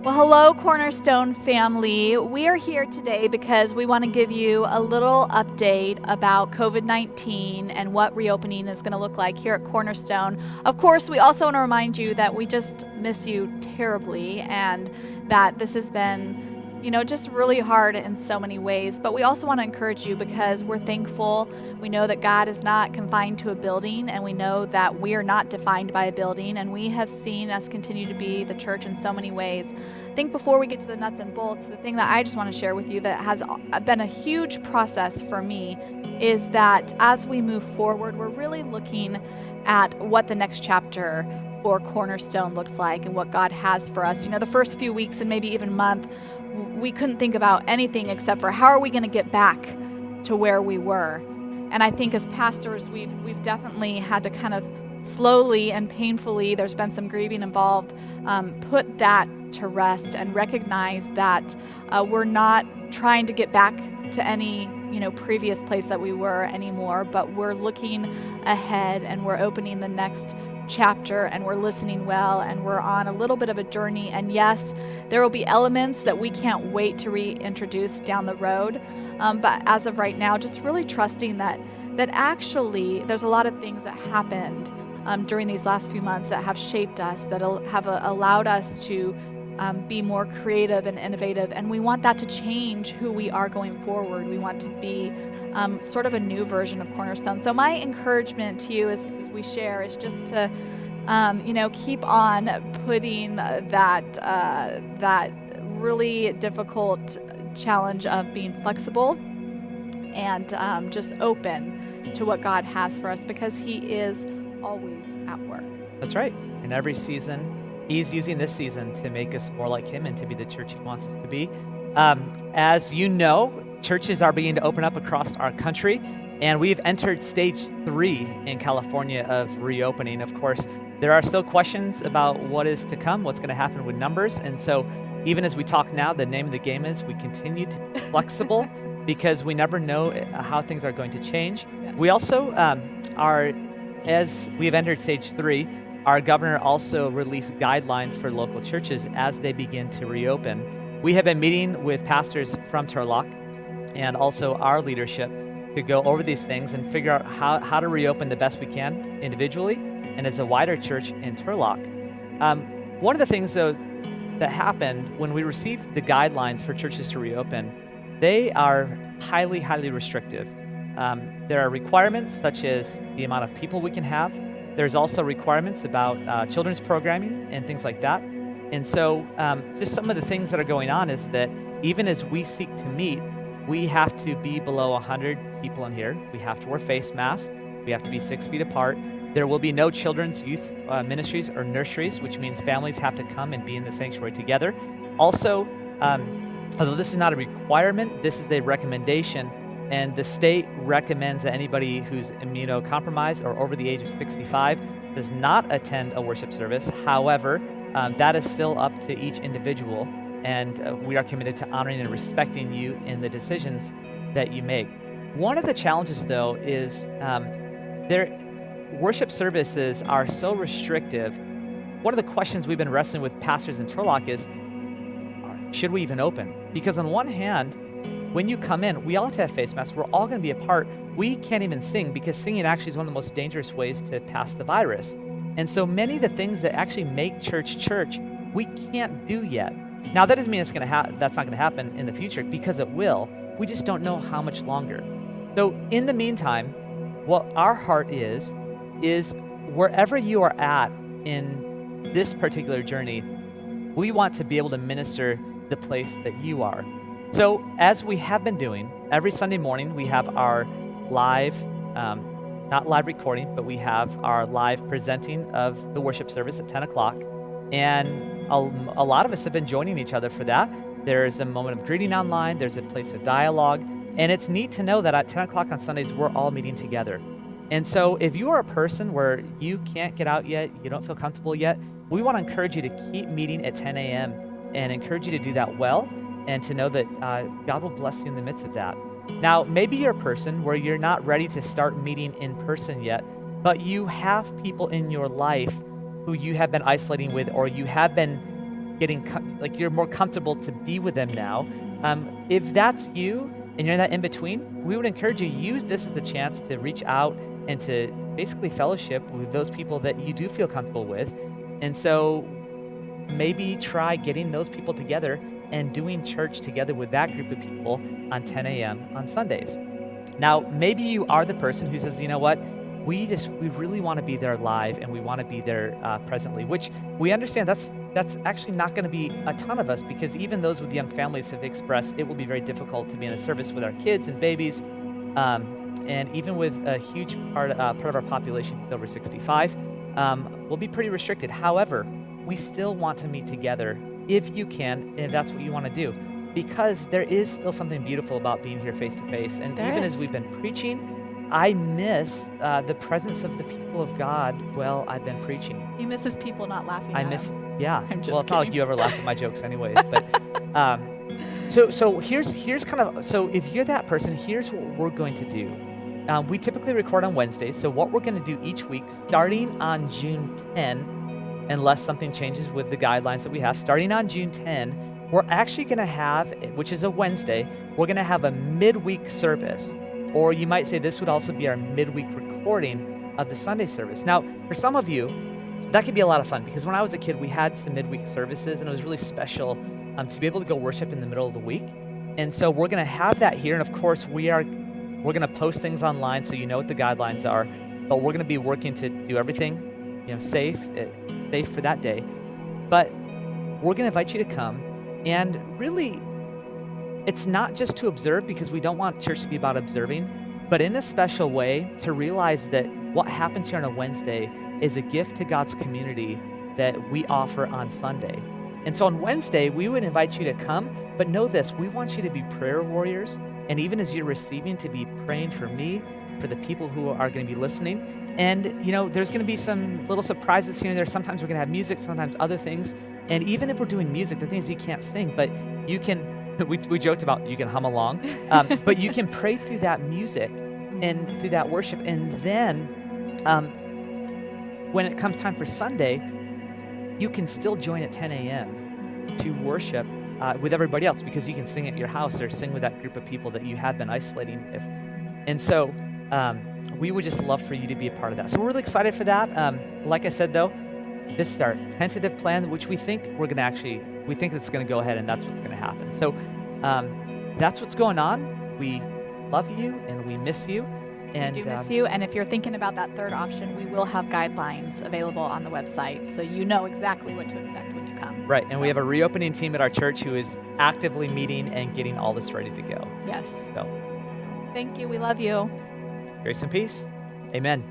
Well, hello, Cornerstone family. We are here today because we want to give you a little update about COVID-19 and what reopening is going to look like here at Cornerstone. Of course, we also want to remind you that we just miss you terribly and that this has been just really hard in so many ways. But we also want to encourage you because we're thankful. We know that God is not confined to a building, and we know that we are not defined by a building, and we have seen us continue to be the church in so many ways. I think before we get to the nuts and bolts, the thing that I just want to share with you that has been a huge process for me is that as we move forward, we're really looking at what the next chapter for Cornerstone looks like and what God has for us. The first few weeks and maybe even month, we couldn't think about anything except for how are we going to get back to where we were. And I think as pastors, we've definitely had to kind of slowly and painfully, there's been some grieving involved, put that to rest and recognize that we're not trying to get back to any previous place that we were anymore, but we're looking ahead and we're opening the next chapter and we're listening well and we're on a little bit of a journey. And yes, there will be elements that we can't wait to reintroduce down the road, but as of right now, just really trusting that actually there's a lot of things that happened during these last few months that have shaped us, that have allowed us to be more creative and innovative, and we want that to change who we are going forward. We want to be sort of a new version of Cornerstone. So my encouragement to you as we share is just to keep on putting that really difficult challenge of being flexible and just open to what God has for us, because He is always at work. That's right. In every season, He's using this season to make us more like Him and to be the church He wants us to be. As you know, churches are beginning to open up across our country, and we've entered stage 3 in California of reopening. Of course, there are still questions about what is to come, what's going to happen with numbers. And so even as we talk now, the name of the game is we continue to be flexible because we never know how things are going to change. Yes. We also as we've entered stage 3, our governor also released guidelines for local churches as they begin to reopen. We have been meeting with pastors from Turlock and also our leadership to go over these things and figure out how to reopen the best we can individually and as a wider church in Turlock. One of the things, though, that happened when we received the guidelines for churches to reopen, they are highly, highly restrictive. There are requirements such as the amount of people we can have. There's also requirements about children's programming and things like that. And so just some of the things that are going on is that even as we seek to meet, we have to be below 100 people in here. We have to wear face masks. We have to be 6 feet apart. There will be no children's youth ministries or nurseries, which means families have to come and be in the sanctuary together. Also, although this is not a requirement, this is a recommendation. And the state recommends that anybody who's immunocompromised or over the age of 65 does not attend a worship service. However, that is still up to each individual, and we are committed to honoring and respecting you in the decisions that you make. One of the challenges, though, is worship services are so restrictive. One of the questions we've been wrestling with pastors in Turlock is, should we even open? Because on one hand, when you come in, we all have to have face masks. We're all going to be apart. We can't even sing because singing actually is one of the most dangerous ways to pass the virus. And so many of the things that actually make church, we can't do yet. Now, that doesn't mean that's not going to happen in the future, because it will. We just don't know how much longer. So in the meantime, what our heart is wherever you are at in this particular journey, we want to be able to minister the place that you are. So as we have been doing, every Sunday morning we have our live, not live recording, but we have our live presenting of the worship service at 10 o'clock. And a lot of us have been joining each other for that. There's a moment of greeting online. There's a place of dialogue. And it's neat to know that at 10 o'clock on Sundays, we're all meeting together. And so if you are a person where you can't get out yet, you don't feel comfortable yet, we want to encourage you to keep meeting at 10 a.m. and encourage you to do that well, and to know that God will bless you in the midst of that. Now, maybe you're a person where you're not ready to start meeting in person yet, but you have people in your life who you have been isolating with, or you have been like you're more comfortable to be with them now. If that's you and you're in that in between, we would encourage you use this as a chance to reach out and to basically fellowship with those people that you do feel comfortable with. And so maybe try getting those people together and doing church together with that group of people on 10 a.m. on Sundays. Now, maybe you are the person who says, you know what, we really want to be there live and we want to be there presently, which we understand that's actually not going to be a ton of us, because even those with young families have expressed it will be very difficult to be in a service with our kids and babies. And even with a huge part of our population over 65, we'll be pretty restricted. However, we still want to meet together if you can, and if that's what you want to do, because there is still something beautiful about being here face to face. And even as we've been preaching, I miss the presence of the people of God while I've been preaching. He misses people not laughing at him. Yeah. I'm just well, it's not like you ever laugh at my jokes anyways. But so here's kind of, so if you're that person, here's what we're going to do. We typically record on Wednesdays. So what we're going to do each week, starting on June 10, unless something changes with the guidelines that we have, starting on June 10, we're actually going to have, which is a Wednesday, we're going to have a midweek service. Or you might say this would also be our midweek recording of the Sunday service. Now, for some of you, that could be a lot of fun, because when I was a kid, we had some midweek services, and it was really special to be able to go worship in the middle of the week. And so we're going to have that here. And of course, we're going to post things online so you know what the guidelines are. But we're going to be working to do everything, safe for that day. But we're going to invite you to come, and really, it's not just to observe, because we don't want church to be about observing, but in a special way to realize that what happens here on a Wednesday is a gift to God's community that we offer on Sunday. And so on Wednesday, we would invite you to come, but know this, we want you to be prayer warriors, and even as you're receiving, to be praying for me, for the people who are going to be listening. And, there's going to be some little surprises here and there. Sometimes we're going to have music, sometimes other things. And even if we're doing music, the thing is you can't sing, but you can, we joked about you can hum along, but you can pray through that music and through that worship. And then when it comes time for Sunday, you can still join at 10 a.m. to worship with everybody else, because you can sing at your house or sing with that group of people that you have been isolating with. And so we would just love for you to be a part of that. So we're really excited for that. Like I said, though, this is our tentative plan, which we think it's going to go ahead, and that's what's going to happen. So that's what's going on. We love you and we miss you. And we do miss you. And if you're thinking about that third option, we will have guidelines available on the website, so you know exactly what to expect when you come. Right. And we have a reopening team at our church who is actively meeting and getting all this ready to go. Yes. So thank you. We love you. Grace and peace. Amen.